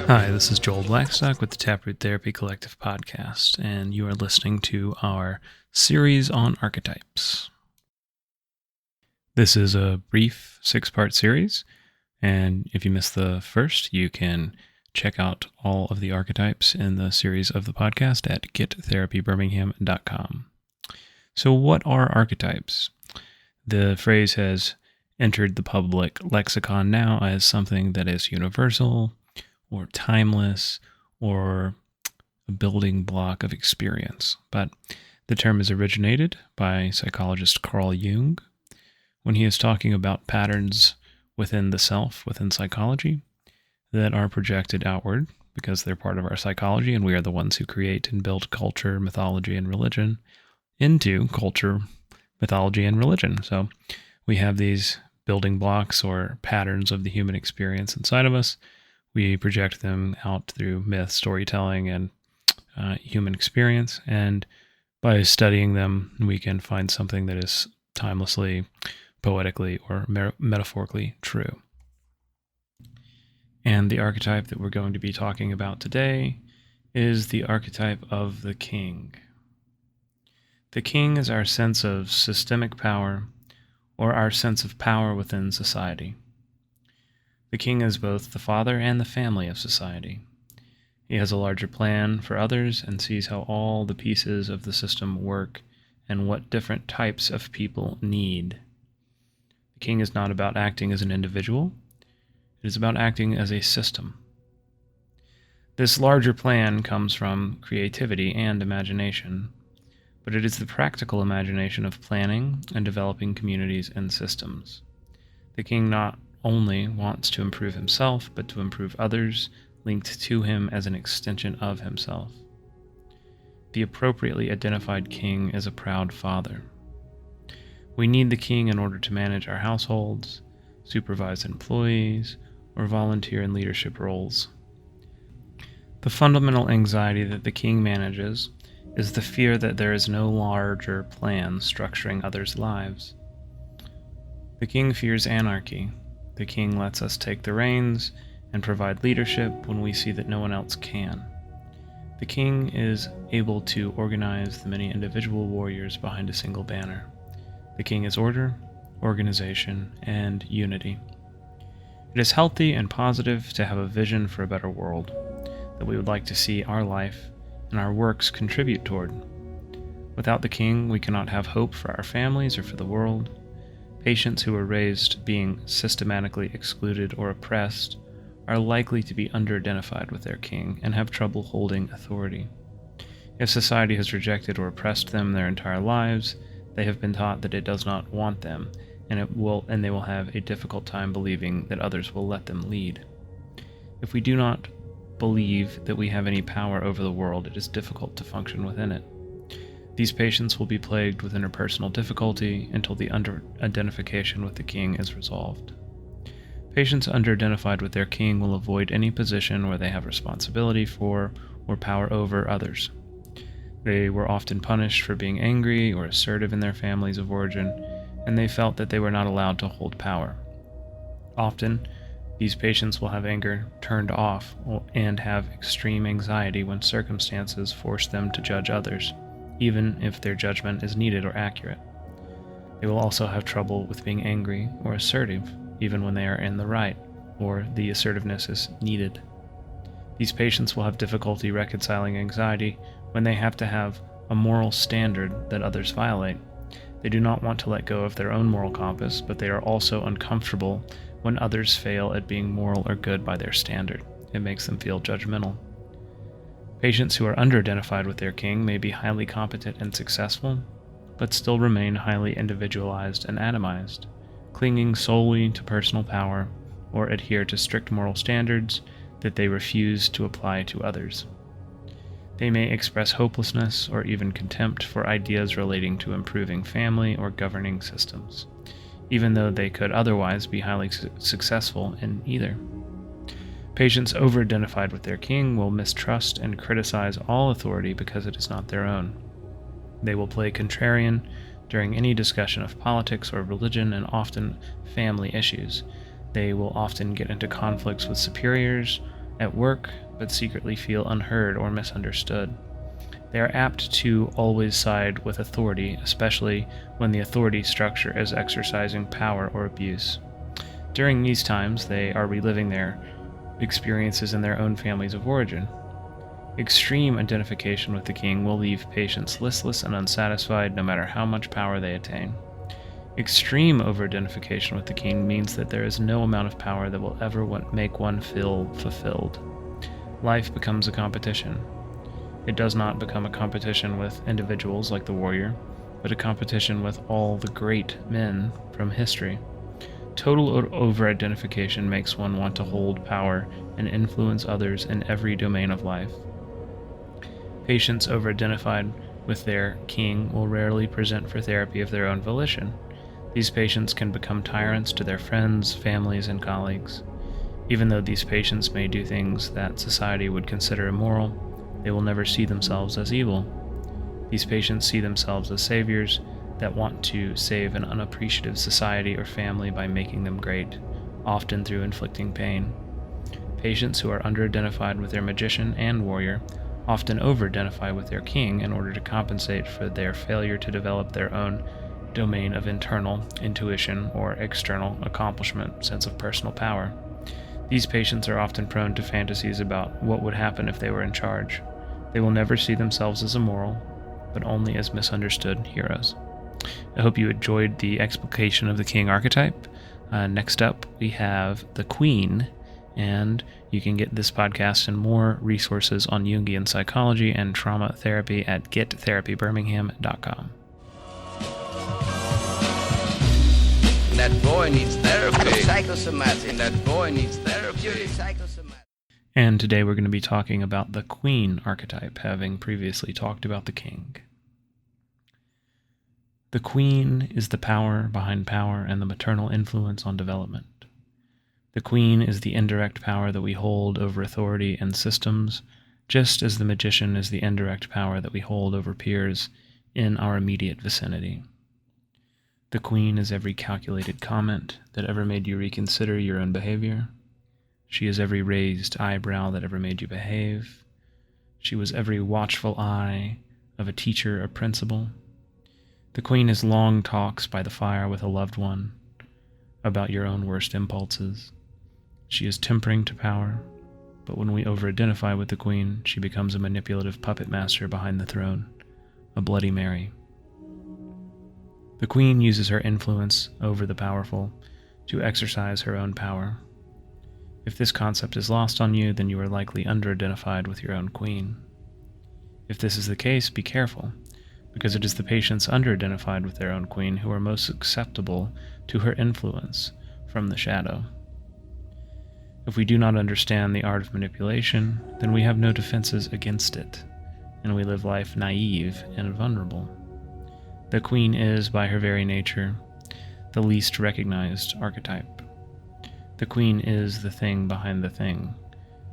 Hi, this is Joel Blackstock with the Taproot Therapy Collective podcast, and you are listening to our series on archetypes. This is a brief 6-part series, and if you missed the first, you can check out all of the archetypes in the series of the podcast at gettherapybirmingham.com. So what are archetypes? The phrase has entered the public lexicon now as something that is universal, or timeless, or a building block of experience. But the term is originated by psychologist Carl Jung when he is talking about patterns within the self, within psychology, that are projected outward because they're part of our psychology, and we are the ones who create and build culture, mythology, and religion into culture, mythology, and religion. So we have these building blocks or patterns of the human experience inside of us. We project them out through myth, storytelling, and human experience. And by studying them, we can find something that is timelessly, poetically, or metaphorically true. And the archetype that we're going to be talking about today is the archetype of the king. The king is our sense of systemic power, or our sense of power within society. The king is both the father and the family of society. He has a larger plan for others and sees how all the pieces of the system work and what different types of people need. The king is not about acting as an individual. It is about acting as a system. This larger plan comes from creativity and imagination, but it is the practical imagination of planning and developing communities and systems. The king not only wants to improve himself, but to improve others linked to him as an extension of himself. The appropriately identified king is a proud father. We need the king in order to manage our households, supervise employees, or volunteer in leadership roles. The fundamental anxiety that the king manages is the fear that there is no larger plan structuring others' lives. The king fears anarchy. The king lets us take the reins and provide leadership when we see that no one else can. The king is able to organize the many individual warriors behind a single banner. The king is order, organization, and unity. It is healthy and positive to have a vision for a better world that we would like to see our life and our works contribute toward. Without the king, we cannot have hope for our families or for the world. Patients who are raised being systematically excluded or oppressed are likely to be underidentified with their king and have trouble holding authority. If society has rejected or oppressed them their entire lives, they have been taught that it does not want them, and they will have a difficult time believing that others will let them lead. If we do not believe that we have any power over the world, it is difficult to function within it. These patients will be plagued with interpersonal difficulty until the underidentification with the king is resolved. Patients underidentified with their king will avoid any position where they have responsibility for or power over others. They were often punished for being angry or assertive in their families of origin, and they felt that they were not allowed to hold power. Often, these patients will have anger turned off and have extreme anxiety when circumstances force them to judge others, even if their judgment is needed or accurate. They will also have trouble with being angry or assertive, even when they are in the right, or the assertiveness is needed. These patients will have difficulty reconciling anxiety when they have to have a moral standard that others violate. They do not want to let go of their own moral compass, but they are also uncomfortable when others fail at being moral or good by their standard. It makes them feel judgmental. Patients who are underidentified with their king may be highly competent and successful, but still remain highly individualized and atomized, clinging solely to personal power or adhere to strict moral standards that they refuse to apply to others. They may express hopelessness or even contempt for ideas relating to improving family or governing systems, even though they could otherwise be highly successful in either. Patients over-identified with their king will mistrust and criticize all authority because it is not their own. They will play contrarian during any discussion of politics or religion and often family issues. They will often get into conflicts with superiors at work, but secretly feel unheard or misunderstood. They are apt to always side with authority, especially when the authority structure is exercising power or abuse. During these times, they are reliving their experiences in their own families of origin. Extreme identification with the king will leave patients listless and unsatisfied no matter how much power they attain. Extreme over-identification with the king means that there is no amount of power that will ever make one feel fulfilled. Life becomes a competition. It does not become a competition with individuals like the warrior, but a competition with all the great men from history. Total over-identification makes one want to hold power and influence others in every domain of life. Patients over-identified with their king will rarely present for therapy of their own volition. These patients can become tyrants to their friends, families, and colleagues. Even though these patients may do things that society would consider immoral, they will never see themselves as evil. These patients see themselves as saviors that want to save an unappreciative society or family by making them great, often through inflicting pain. Patients who are under-identified with their magician and warrior often over-identify with their king in order to compensate for their failure to develop their own domain of internal intuition or external accomplishment, sense of personal power. These patients are often prone to fantasies about what would happen if they were in charge. They will never see themselves as immoral, but only as misunderstood heroes. I hope you enjoyed the explication of the king archetype. Next up, we have the queen, and you can get this podcast and more resources on Jungian psychology and trauma therapy at gettherapybirmingham.com. That boy needs therapy. Psychosomatic. That boy needs therapy. Psychosomatic. And today we're going to be talking about the queen archetype, having previously talked about the king. The queen is the power behind power and the maternal influence on development. The queen is the indirect power that we hold over authority and systems, just as the magician is the indirect power that we hold over peers in our immediate vicinity. The queen is every calculated comment that ever made you reconsider your own behavior. She is every raised eyebrow that ever made you behave. She was every watchful eye of a teacher or principal. The queen is long talks by the fire with a loved one about your own worst impulses. She is tempering to power, but when we over-identify with the queen, she becomes a manipulative puppet master behind the throne, a Bloody Mary. The queen uses her influence over the powerful to exercise her own power. If this concept is lost on you, then you are likely under-identified with your own queen. If this is the case, be careful, because it is the patients under-identified with their own queen who are most susceptible to her influence from the shadow. If we do not understand the art of manipulation, then we have no defenses against it, and we live life naive and vulnerable. The queen is, by her very nature, the least recognized archetype. The queen is the thing behind the thing.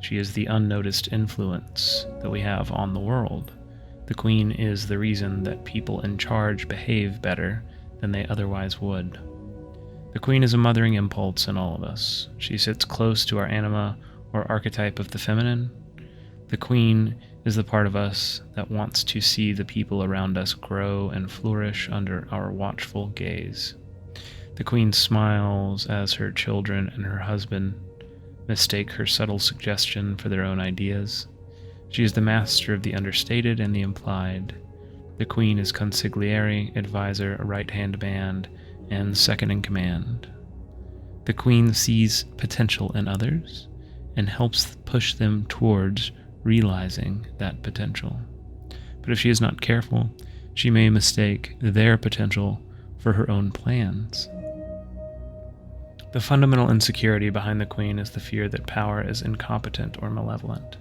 She is the unnoticed influence that we have on the world. The queen is the reason that people in charge behave better than they otherwise would. The queen is a mothering impulse in all of us. She sits close to our anima or archetype of the feminine. The queen is the part of us that wants to see the people around us grow and flourish under our watchful gaze. The queen smiles as her children and her husband mistake her subtle suggestion for their own ideas. She is the master of the understated and the implied. The queen is consigliere, advisor, right-hand man, and second in command. The queen sees potential in others and helps push them towards realizing that potential. But if she is not careful, she may mistake their potential for her own plans. The fundamental insecurity behind the queen is the fear that power is incompetent or malevolent.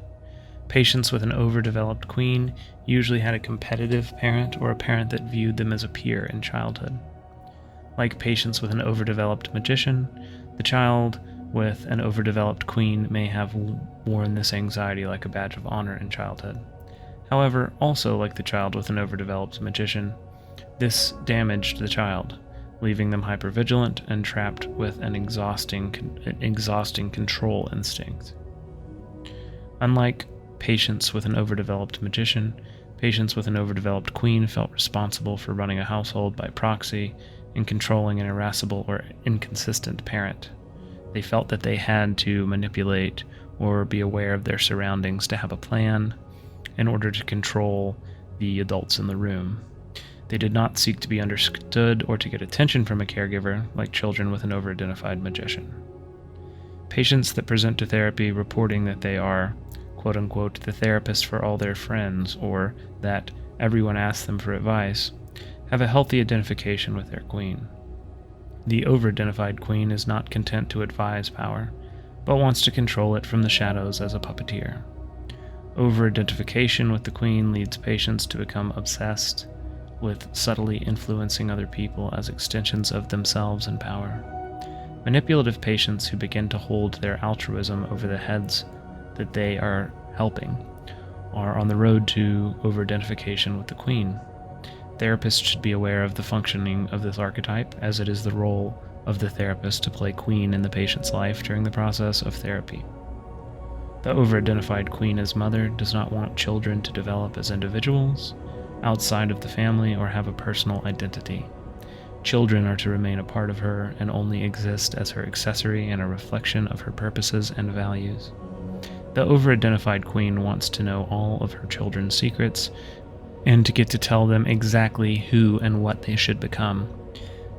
Patients with an overdeveloped queen usually had a competitive parent or a parent that viewed them as a peer in childhood. Like patients with an overdeveloped magician, the child with an overdeveloped queen may have worn this anxiety like a badge of honor in childhood. However, also like the child with an overdeveloped magician, this damaged the child, leaving them hypervigilant and trapped with an exhausting control instinct. Unlike patients with an overdeveloped magician, patients with an overdeveloped queen felt responsible for running a household by proxy and controlling an irascible or inconsistent parent. They felt that they had to manipulate or be aware of their surroundings to have a plan in order to control the adults in the room. They did not seek to be understood or to get attention from a caregiver like children with an overidentified magician. Patients that present to therapy reporting that they are, quote-unquote, the therapist for all their friends, or that everyone asks them for advice, have a healthy identification with their queen. The overidentified queen is not content to advise power, but wants to control it from the shadows as a puppeteer. Overidentification with the queen leads patients to become obsessed with subtly influencing other people as extensions of themselves and power. Manipulative patients who begin to hold their altruism over the heads that they are helping are on the road to overidentification with the queen. Therapists should be aware of the functioning of this archetype, as it is the role of the therapist to play queen in the patient's life during the process of therapy. The overidentified queen as mother does not want children to develop as individuals, outside of the family, or have a personal identity. Children are to remain a part of her and only exist as her accessory and a reflection of her purposes and values. The overidentified queen wants to know all of her children's secrets and to get to tell them exactly who and what they should become.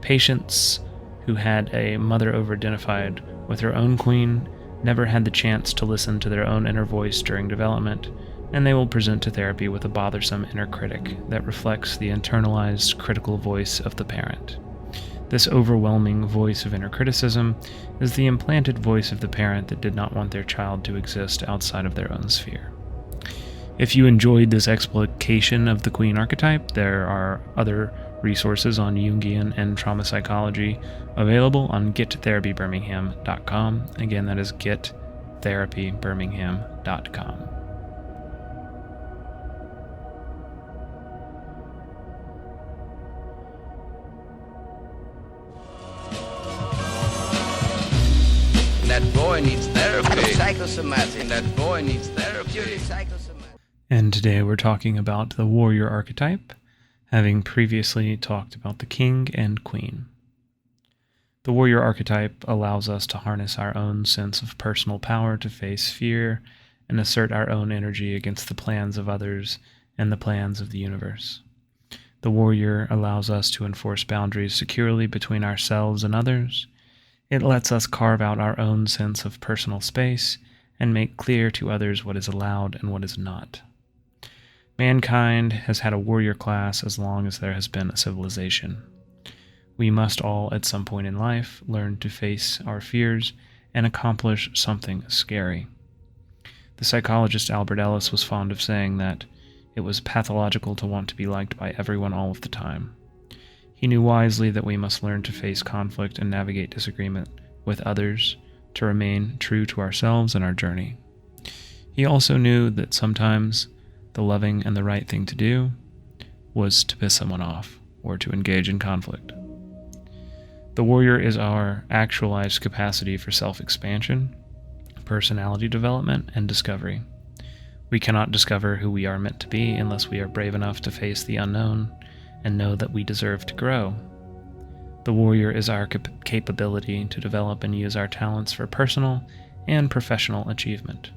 Patients who had a mother overidentified with her own queen never had the chance to listen to their own inner voice during development, and they will present to therapy with a bothersome inner critic that reflects the internalized critical voice of the parent. This overwhelming voice of inner criticism is the implanted voice of the parent that did not want their child to exist outside of their own sphere. If you enjoyed this explication of the Queen archetype, there are other resources on Jungian and trauma psychology available on gettherapybirmingham.com. Again, that is gettherapybirmingham.com. That boy needs therapy. Psychosomatic. That boy needs therapy. Psychosomatic. And today we're talking about the warrior archetype, having previously talked about the king and queen. The warrior archetype allows us to harness our own sense of personal power to face fear and assert our own energy against the plans of others and the plans of the universe. The warrior allows us to enforce boundaries securely between ourselves and others. It lets us carve out our own sense of personal space and make clear to others what is allowed and what is not. Mankind has had a warrior class as long as there has been a civilization. We must all, at some point in life, learn to face our fears and accomplish something scary. The psychologist Albert Ellis was fond of saying that it was pathological to want to be liked by everyone all of the time. He knew wisely that we must learn to face conflict and navigate disagreement with others to remain true to ourselves and our journey. He also knew that sometimes the loving and the right thing to do was to piss someone off or to engage in conflict. The warrior is our actualized capacity for self-expansion, personality development, and discovery. We cannot discover who we are meant to be unless we are brave enough to face the unknown and know that we deserve to grow. The warrior is our capability to develop and use our talents for personal and professional achievement.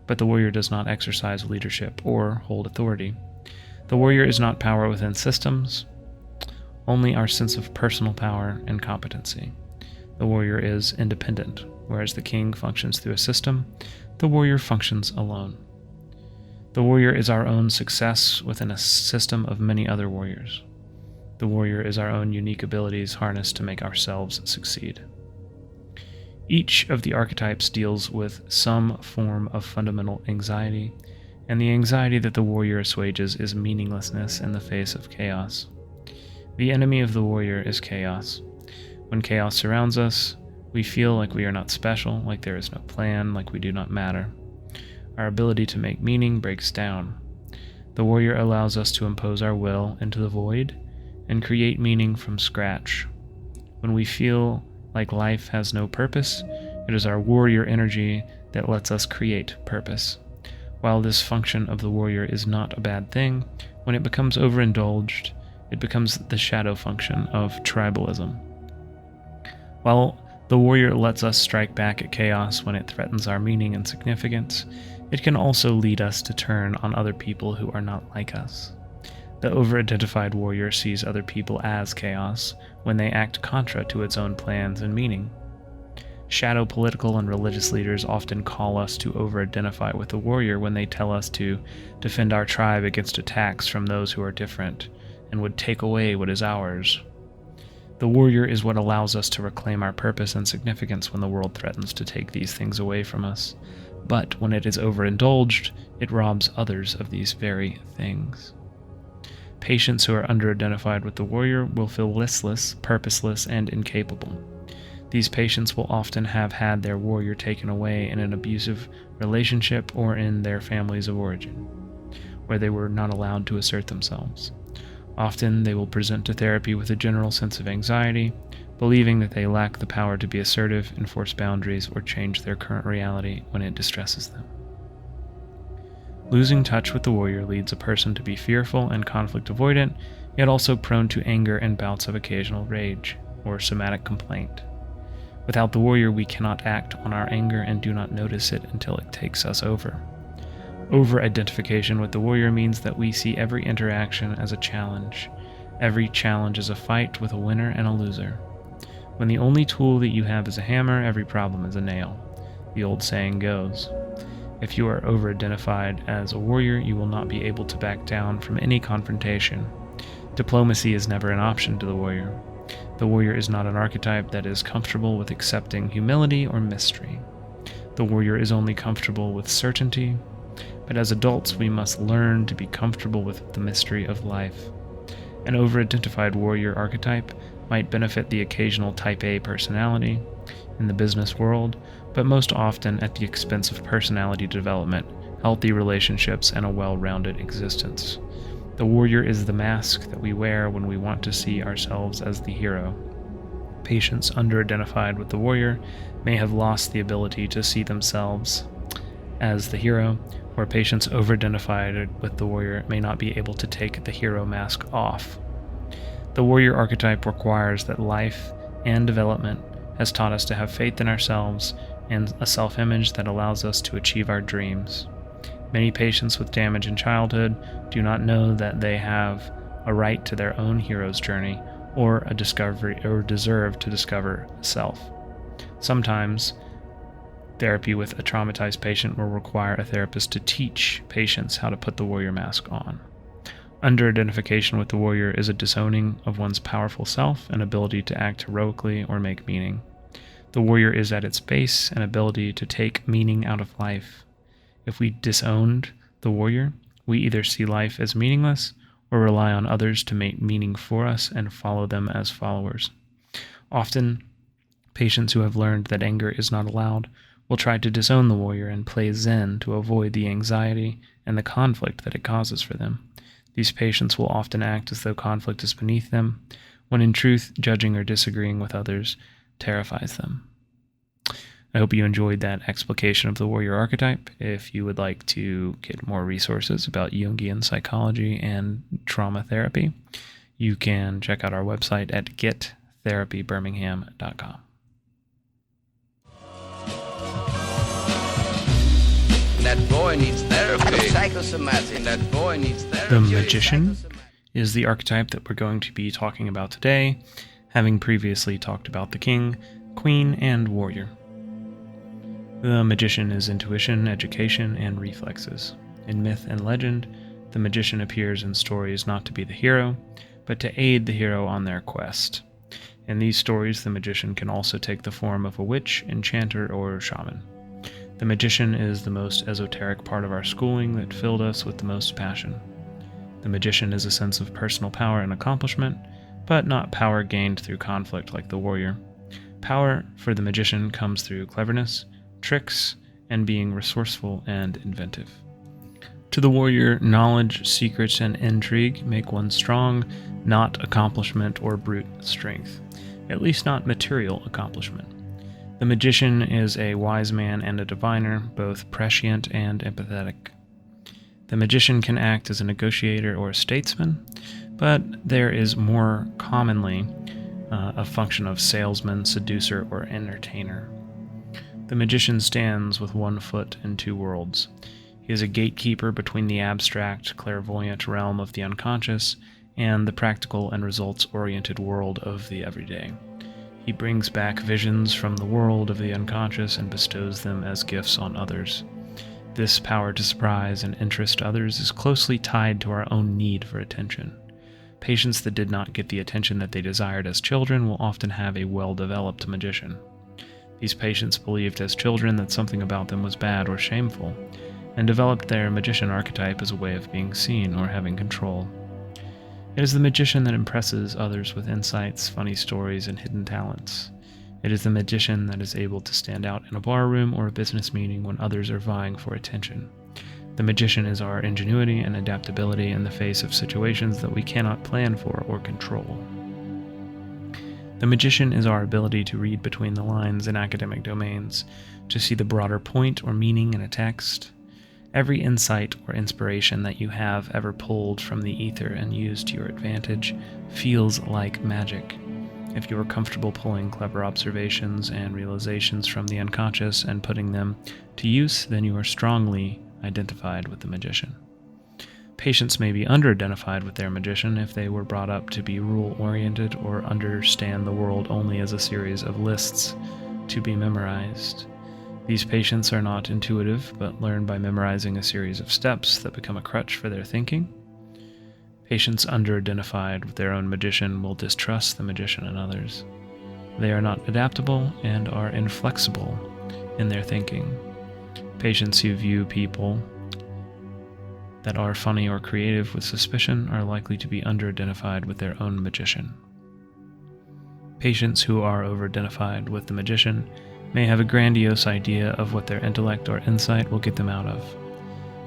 But the warrior does not exercise leadership or hold authority. The warrior is not power within systems, only our sense of personal power and competency. The warrior is independent, whereas the king functions through a system. The warrior functions alone. The warrior is our own success within a system of many other warriors. The warrior is our own unique abilities harnessed to make ourselves succeed. Each of the archetypes deals with some form of fundamental anxiety, and the anxiety that the warrior assuages is meaninglessness in the face of chaos. The enemy of the warrior is chaos. When chaos surrounds us, we feel like we are not special, like there is no plan, like we do not matter. Our ability to make meaning breaks down. The warrior allows us to impose our will into the void and create meaning from scratch. When we feel like life has no purpose, it is our warrior energy that lets us create purpose. While this function of the warrior is not a bad thing, when it becomes overindulged, it becomes the shadow function of tribalism. While the warrior lets us strike back at chaos when it threatens our meaning and significance, it can also lead us to turn on other people who are not like us. The over-identified warrior sees other people as chaos when they act contra to its own plans and meaning. Shadow political and religious leaders often call us to over-identify with the warrior when they tell us to defend our tribe against attacks from those who are different and would take away what is ours. The warrior is what allows us to reclaim our purpose and significance when the world threatens to take these things away from us. But when it is overindulged, it robs others of these very things. Patients who are under-identified with the warrior will feel listless, purposeless, and incapable. These patients will often have had their warrior taken away in an abusive relationship or in their families of origin, where they were not allowed to assert themselves. Often they will present to therapy with a general sense of anxiety, believing that they lack the power to be assertive, enforce boundaries, or change their current reality when it distresses them. Losing touch with the warrior leads a person to be fearful and conflict avoidant, yet also prone to anger and bouts of occasional rage, or somatic complaint. Without the warrior, we cannot act on our anger and do not notice it until it takes us over. Over-identification with the warrior means that we see every interaction as a challenge. Every challenge is a fight with a winner and a loser. When the only tool that you have is a hammer, every problem is a nail. The old saying goes. If you are over-identified as a warrior, you will not be able to back down from any confrontation. Diplomacy is never an option to the warrior. The warrior is not an archetype that is comfortable with accepting humility or mystery. The warrior is only comfortable with certainty, but as adults we must learn to be comfortable with the mystery of life. An over-identified warrior archetype might benefit the occasional type A personality in the business world, but most often at the expense of personality development, healthy relationships, and a well-rounded existence. The warrior is the mask that we wear when we want to see ourselves as the hero. Patients under-identified with the warrior may have lost the ability to see themselves as the hero, where patients over-identified with the warrior may not be able to take the hero mask off. The warrior archetype requires that life and development has taught us to have faith in ourselves and a self-image that allows us to achieve our dreams. Many patients with damage in childhood do not know that they have a right to their own hero's journey or a discovery or deserve to discover self. Sometimes therapy with a traumatized patient will require a therapist to teach patients how to put the warrior mask on. Under-identification with the warrior is a disowning of one's powerful self and ability to act heroically or make meaning. The warrior is at its base an ability to take meaning out of life. If we disowned the warrior, we either see life as meaningless or rely on others to make meaning for us and follow them as followers. Often, patients who have learned that anger is not allowed will try to disown the warrior and play Zen to avoid the anxiety and the conflict that it causes for them. These patients will often act as though conflict is beneath them, when in truth, judging or disagreeing with others terrifies them. I hope you enjoyed that explication of the warrior archetype. If you would like to get more resources about Jungian psychology and trauma therapy, you can check out our website at gettherapybirmingham.com. That boy needs therapy. Psychosomatic. That boy needs therapy. The magician is the archetype that we're going to be talking about today, having previously talked about the king, queen, and warrior. The magician is intuition, education, and reflexes. In myth and legend, the magician appears in stories not to be the hero, but to aid the hero on their quest. In these stories, the magician can also take the form of a witch, enchanter, or shaman. The magician is the most esoteric part of our schooling that filled us with the most passion. The magician is a sense of personal power and accomplishment, but not power gained through conflict like the warrior. Power for the magician comes through cleverness, tricks, and being resourceful and inventive. To the warrior, knowledge, secrets, and intrigue make one strong, not accomplishment or brute strength, at least not material accomplishment. The magician is a wise man and a diviner, both prescient and empathetic. The magician can act as a negotiator or a statesman, but there is more commonly a function of salesman, seducer, or entertainer. The magician stands with one foot in two worlds. He is a gatekeeper between the abstract, clairvoyant realm of the unconscious and the practical and results-oriented world of the everyday. He brings back visions from the world of the unconscious and bestows them as gifts on others. This power to surprise and interest others is closely tied to our own need for attention. Patients that did not get the attention that they desired as children will often have a well-developed magician. These patients believed as children that something about them was bad or shameful, and developed their magician archetype as a way of being seen or having control. It is the magician that impresses others with insights, funny stories, and hidden talents. It is the magician that is able to stand out in a bar room or a business meeting when others are vying for attention. The magician is our ingenuity and adaptability in the face of situations that we cannot plan for or control. The magician is our ability to read between the lines in academic domains, to see the broader point or meaning in a text. Every insight or inspiration that you have ever pulled from the ether and used to your advantage feels like magic. If you are comfortable pulling clever observations and realizations from the unconscious and putting them to use, then you are strongly identified with the magician. Patients may be under-identified with their magician if they were brought up to be rule-oriented or understand the world only as a series of lists to be memorized. These patients are not intuitive, but learn by memorizing a series of steps that become a crutch for their thinking. Patients under-identified with their own magician will distrust the magician and others. They are not adaptable and are inflexible in their thinking. Patients who view people that are funny or creative with suspicion are likely to be under-identified with their own magician. Patients who are over-identified with the magician may have a grandiose idea of what their intellect or insight will get them out of.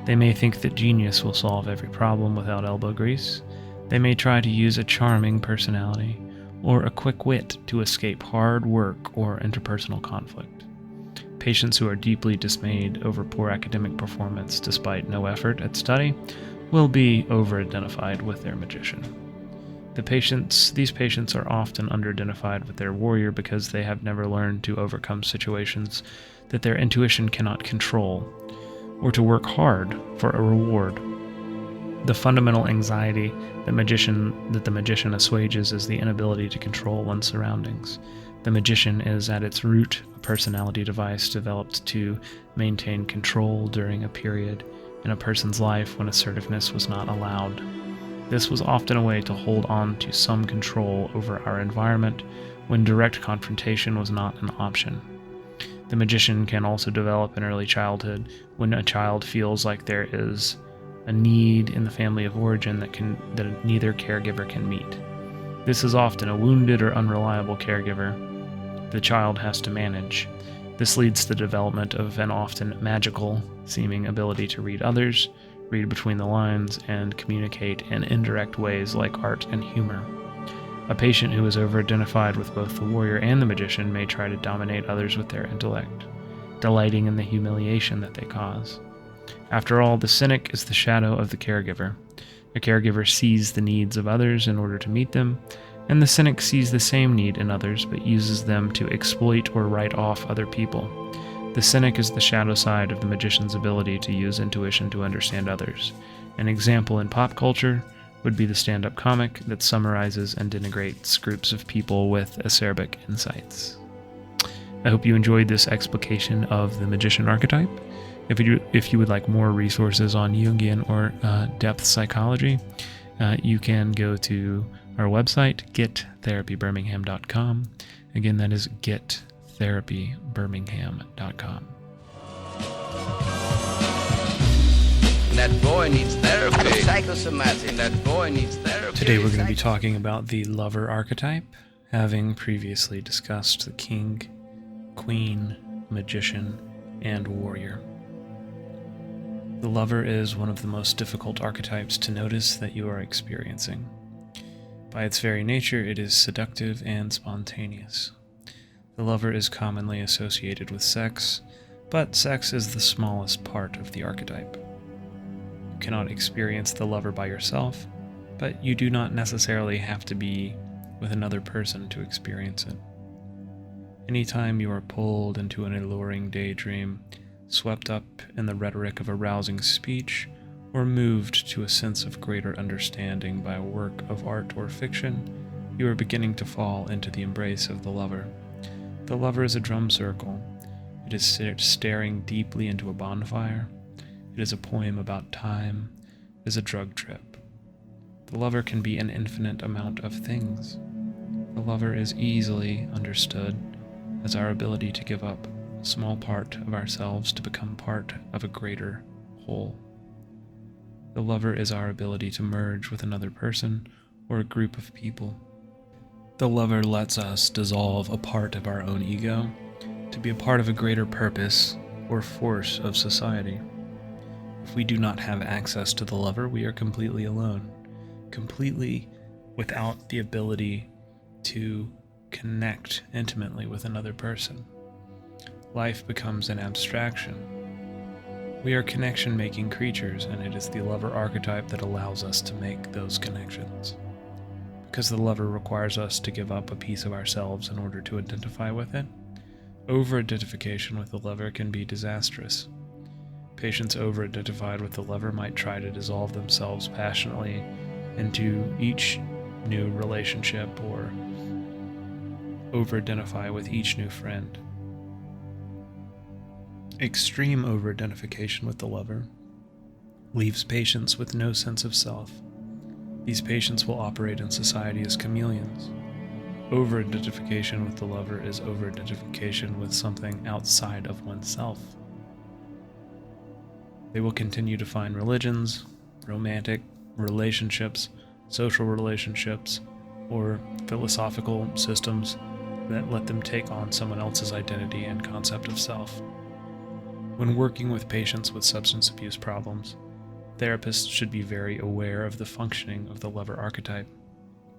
They may think that genius will solve every problem without elbow grease. They may try to use a charming personality or a quick wit to escape hard work or interpersonal conflict. Patients who are deeply dismayed over poor academic performance despite no effort at study will be over-identified with their magician. These patients are often under-identified with their warrior because they have never learned to overcome situations that their intuition cannot control, or to work hard for a reward. The fundamental anxiety that the magician assuages is the inability to control one's surroundings. The magician is at its root a personality device developed to maintain control during a period in a person's life when assertiveness was not allowed. This was often a way to hold on to some control over our environment when direct confrontation was not an option. The magician can also develop in early childhood when a child feels like there is a need in the family of origin that neither caregiver can meet. This is often a wounded or unreliable caregiver the child has to manage. This leads to the development of an often magical seeming ability to read others, read between the lines, and communicate in indirect ways like art and humor. A patient who is over-identified with both the warrior and the magician may try to dominate others with their intellect, delighting in the humiliation that they cause. After all, the cynic is the shadow of the caregiver. A caregiver sees the needs of others in order to meet them, and the cynic sees the same need in others but uses them to exploit or write off other people. The cynic is the shadow side of the magician's ability to use intuition to understand others. An example in pop culture would be the stand-up comic that summarizes and denigrates groups of people with acerbic insights. I hope you enjoyed this explication of the magician archetype. If you would like more resources on Jungian or depth psychology, you can go to our website, gettherapybirmingham.com. Again, that is gettherapybirmingham.com. That boy needs therapy. Psychosomatic. That boy needs therapy. Today we're going to be talking about the lover archetype, having previously discussed the king, queen, magician, and warrior. The lover is one of the most difficult archetypes to notice that you are experiencing. By its very nature, it is seductive and spontaneous. The lover is commonly associated with sex, but sex is the smallest part of the archetype. cannot experience the lover by yourself, but you do not necessarily have to be with another person to experience it. Anytime you are pulled into an alluring daydream, swept up in the rhetoric of a rousing speech, or moved to a sense of greater understanding by a work of art or fiction, you are beginning to fall into the embrace of the lover. The lover is a drum circle. It is staring deeply into a bonfire. It is a poem about time. It is a drug trip. The lover can be an infinite amount of things. The lover is easily understood as our ability to give up a small part of ourselves to become part of a greater whole. The lover is our ability to merge with another person or a group of people. The lover lets us dissolve a part of our own ego to be a part of a greater purpose or force of society. If we do not have access to the lover, we are completely alone, completely without the ability to connect intimately with another person. Life becomes an abstraction. We are connection-making creatures, and it is the lover archetype that allows us to make those connections. Because the lover requires us to give up a piece of ourselves in order to identify with it, over-identification with the lover can be disastrous. Patients over-identified with the lover might try to dissolve themselves passionately into each new relationship or over-identify with each new friend. Extreme over-identification with the lover leaves patients with no sense of self. These patients will operate in society as chameleons. Over-identification with the lover is over-identification with something outside of oneself. They will continue to find religions, romantic relationships, social relationships, or philosophical systems that let them take on someone else's identity and concept of self. When working with patients with substance abuse problems, therapists should be very aware of the functioning of the lover archetype.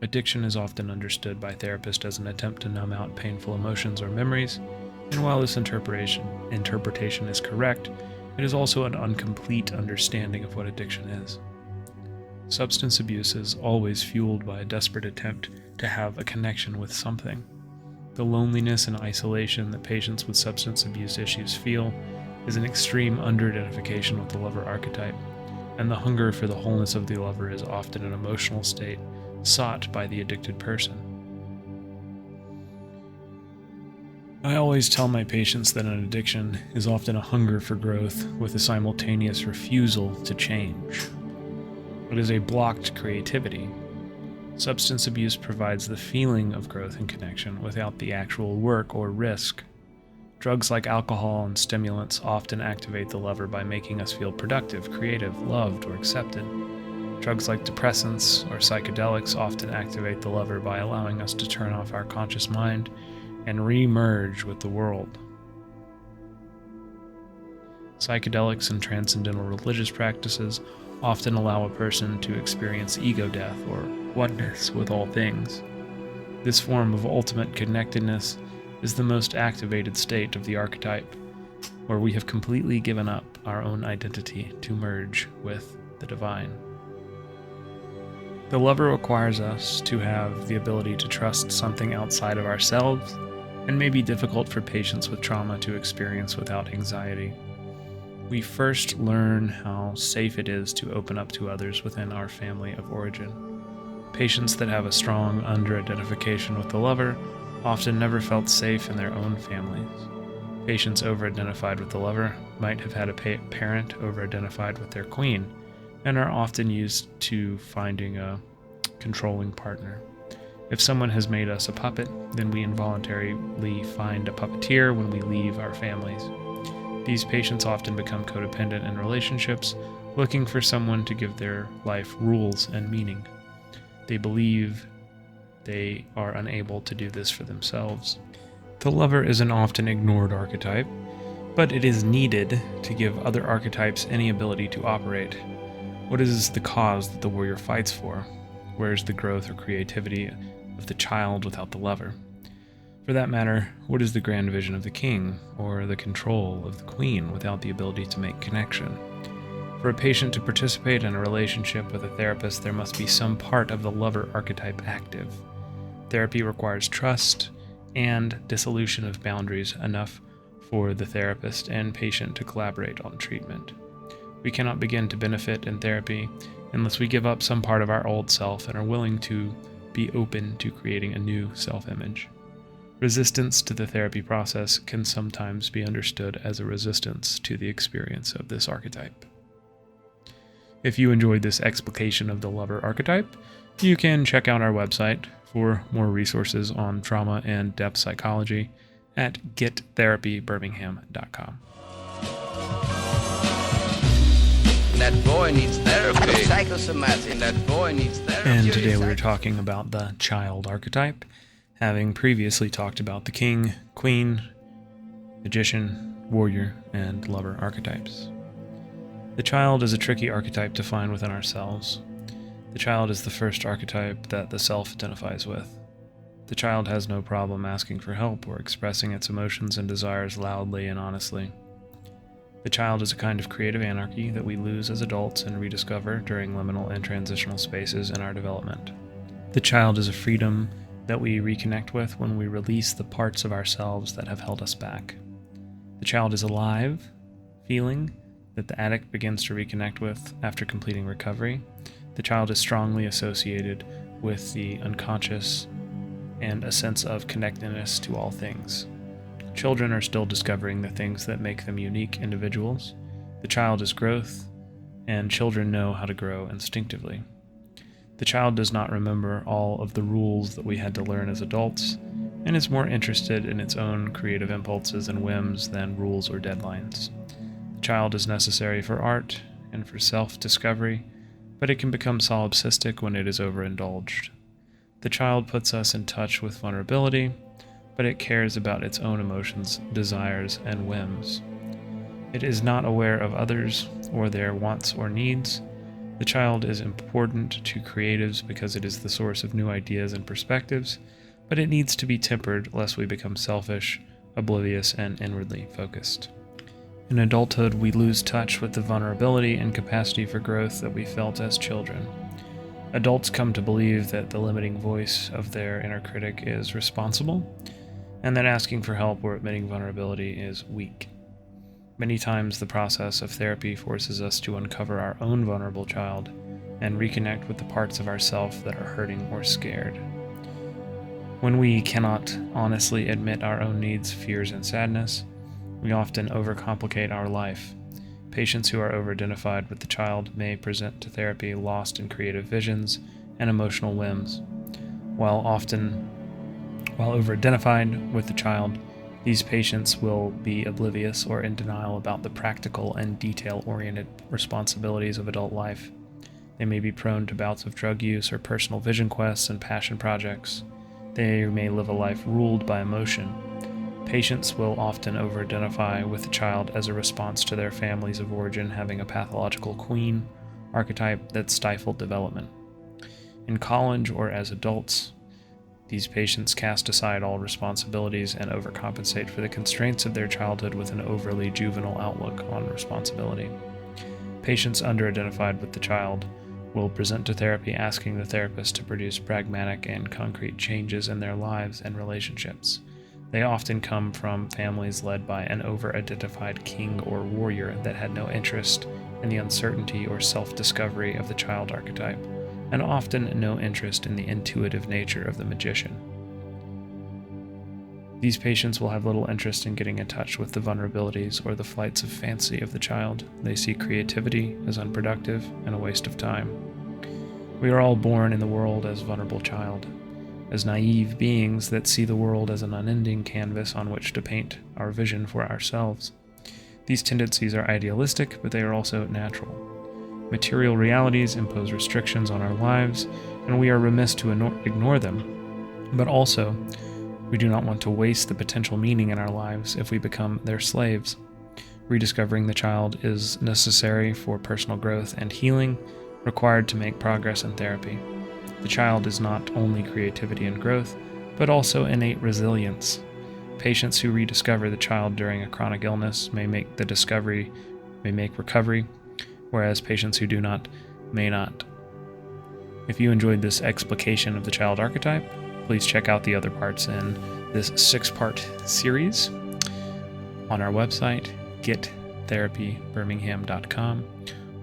Addiction is often understood by therapists as an attempt to numb out painful emotions or memories, and while this interpretation is correct, it is also an incomplete understanding of what addiction is. Substance abuse is always fueled by a desperate attempt to have a connection with something. The loneliness and isolation that patients with substance abuse issues feel is an extreme underidentification with the lover archetype, and the hunger for the wholeness of the lover is often an emotional state sought by the addicted person. I always tell my patients that an addiction is often a hunger for growth with a simultaneous refusal to change. It is a blocked creativity. Substance abuse provides the feeling of growth and connection without the actual work or risk. Drugs like alcohol and stimulants often activate the lover by making us feel productive, creative, loved, or accepted. Drugs like depressants or psychedelics often activate the lover by allowing us to turn off our conscious mind and re-merge with the world. Psychedelics and transcendental religious practices often allow a person to experience ego death or oneness with all things. This form of ultimate connectedness is the most activated state of the archetype, where we have completely given up our own identity to merge with the divine. The lover requires us to have the ability to trust something outside of ourselves, and may be difficult for patients with trauma to experience without anxiety. We first learn how safe it is to open up to others within our family of origin. Patients that have a strong under-identification with the lover often never felt safe in their own families. Patients over-identified with the lover might have had a parent over-identified with their queen, and are often used to finding a controlling partner. If someone has made us a puppet, then we involuntarily find a puppeteer when we leave our families. These patients often become codependent in relationships, looking for someone to give their life rules and meaning. They believe they are unable to do this for themselves. The lover is an often ignored archetype, but it is needed to give other archetypes any ability to operate. What is the cause that the warrior fights for? Where is the growth or creativity of the child without the lover? For that matter, what is the grand vision of the king, or the control of the queen without the ability to make connection? For a patient to participate in a relationship with a therapist, there must be some part of the lover archetype active. Therapy requires trust and dissolution of boundaries enough for the therapist and patient to collaborate on treatment. We cannot begin to benefit in therapy unless we give up some part of our old self and are willing to be open to creating a new self-image. Resistance to the therapy process can sometimes be understood as a resistance to the experience of this archetype. If you enjoyed this explication of the lover archetype, you can check out our website for more resources on trauma and depth psychology at gettherapybirmingham.com. That boy needs therapy. Psychosomatic. That boy needs therapy. And today we were talking about the child archetype, having previously talked about the king, queen, magician, warrior, and lover archetypes. The child is a tricky archetype to find within ourselves. The child is the first archetype that the self identifies with. The child has no problem asking for help or expressing its emotions and desires loudly and honestly. The child is a kind of creative anarchy that we lose as adults and rediscover during liminal and transitional spaces in our development. The child is a freedom that we reconnect with when we release the parts of ourselves that have held us back. The child is alive, feeling that the addict begins to reconnect with after completing recovery. The child is strongly associated with the unconscious and a sense of connectedness to all things. Children are still discovering the things that make them unique individuals. The child is growth, and children know how to grow instinctively. The child does not remember all of the rules that we had to learn as adults, and is more interested in its own creative impulses and whims than rules or deadlines. The child is necessary for art and for self-discovery, but it can become solipsistic when it is overindulged. The child puts us in touch with vulnerability, but it cares about its own emotions, desires, and whims. It is not aware of others or their wants or needs. The child is important to creatives because it is the source of new ideas and perspectives, but it needs to be tempered lest we become selfish, oblivious, and inwardly focused. In adulthood, we lose touch with the vulnerability and capacity for growth that we felt as children. Adults come to believe that the limiting voice of their inner critic is responsible, and that asking for help or admitting vulnerability is weak. Many times the process of therapy forces us to uncover our own vulnerable child and reconnect with the parts of ourself that are hurting or scared. When we cannot honestly admit our own needs, fears, and sadness, we often overcomplicate our life. Patients who are over-identified with the child may present to therapy lost in creative visions and emotional whims. While over-identified with the child, these patients will be oblivious or in denial about the practical and detail-oriented responsibilities of adult life. They may be prone to bouts of drug use or personal vision quests and passion projects. They may live a life ruled by emotion. Patients will often over-identify with the child as a response to their families of origin having a pathological queen archetype that stifled development. In college or as adults, these patients cast aside all responsibilities and overcompensate for the constraints of their childhood with an overly juvenile outlook on responsibility. Patients under-identified with the child will present to therapy asking the therapist to produce pragmatic and concrete changes in their lives and relationships. They often come from families led by an over-identified king or warrior that had no interest in the uncertainty or self-discovery of the child archetype, and often no interest in the intuitive nature of the magician. These patients will have little interest in getting in touch with the vulnerabilities or the flights of fancy of the child. They see creativity as unproductive and a waste of time. We are all born in the world as vulnerable child, as naive beings that see the world as an unending canvas on which to paint our vision for ourselves. These tendencies are idealistic, but they are also natural. Material realities impose restrictions on our lives, and we are remiss to ignore them. But also, we do not want to waste the potential meaning in our lives if we become their slaves. Rediscovering the child is necessary for personal growth and healing, required to make progress in therapy. The child is not only creativity and growth, but also innate resilience. Patients who rediscover the child during a chronic illness may make recovery whereas patients who do not may not. If you enjoyed this explication of the child archetype, please check out the other parts in this 6-part series on our website, gettherapybirmingham.com,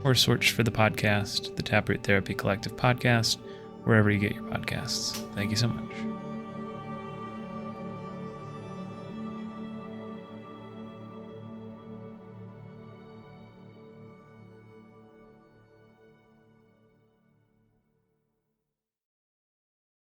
or search for the podcast, the Taproot Therapy Collective podcast, wherever you get your podcasts. Thank you so much.